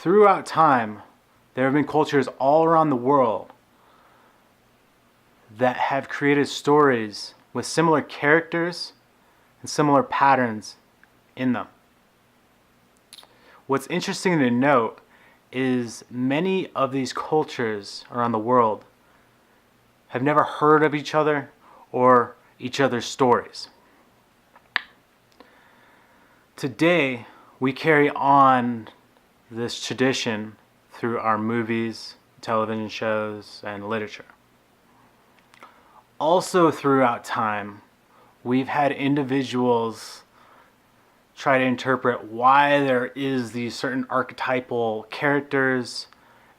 throughout time, there have been cultures all around the world that have created stories with similar characters and similar patterns in them. What's interesting to note is many of these cultures around the world have never heard of each other or each other's stories. Today, we carry on this tradition through our movies, television shows, and literature. Also throughout time, we've had individuals try to interpret why there is these certain archetypal characters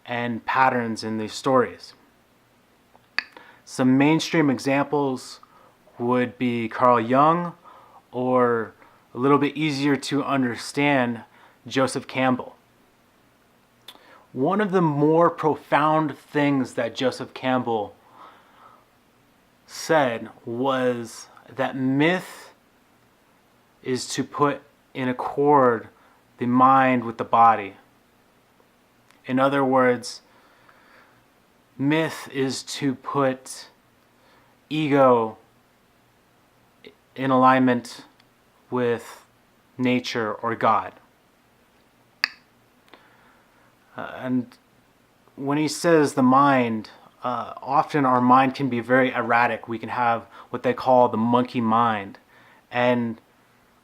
and patterns in these stories. Some mainstream examples would be Carl Jung, or a little bit easier to understand, Joseph Campbell. One of the more profound things that Joseph Campbell said was that myth is to put in accord the mind with the body. In other words, myth is to put ego in alignment with nature or God. And when he says the mind, often our mind can be very erratic. We can have what they call the monkey mind. And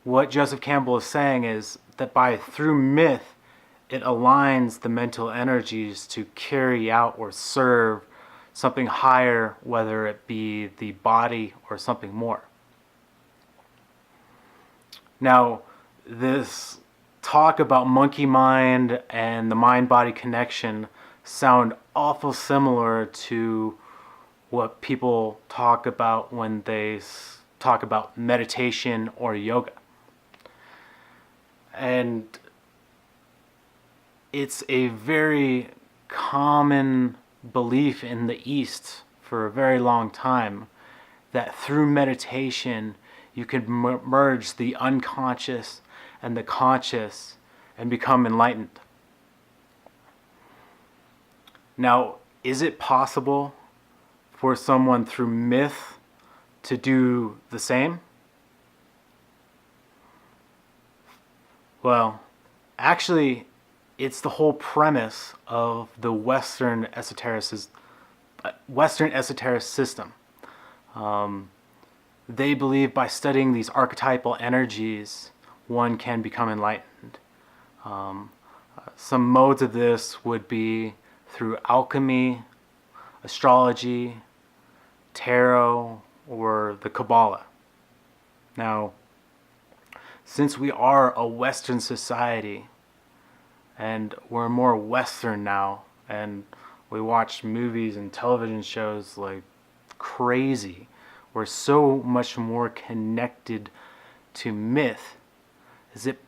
what Joseph Campbell is saying is that through myth, it aligns the mental energies to carry out or serve something higher, whether it be the body or something more. Now, this talk about monkey mind and the mind-body connection sound awful similar to what people talk about when they talk about meditation or yoga. And it's a very common belief in the East for a very long time that through meditation you can merge the unconscious and the conscious and become enlightened. Now, is it possible for someone through myth to do the same? Well, actually, it's the whole premise of the Western esoteric system. They believe by studying these archetypal energies, one can become enlightened. Some modes of this would be through alchemy, astrology, tarot, or the Kabbalah. Now, since we are a Western society, and we're more Western now, and we watch movies and television shows like crazy, we're so much more connected to myth. Is it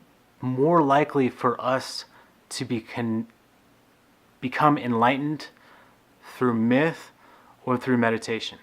more likely for us to become enlightened through myth or through meditation?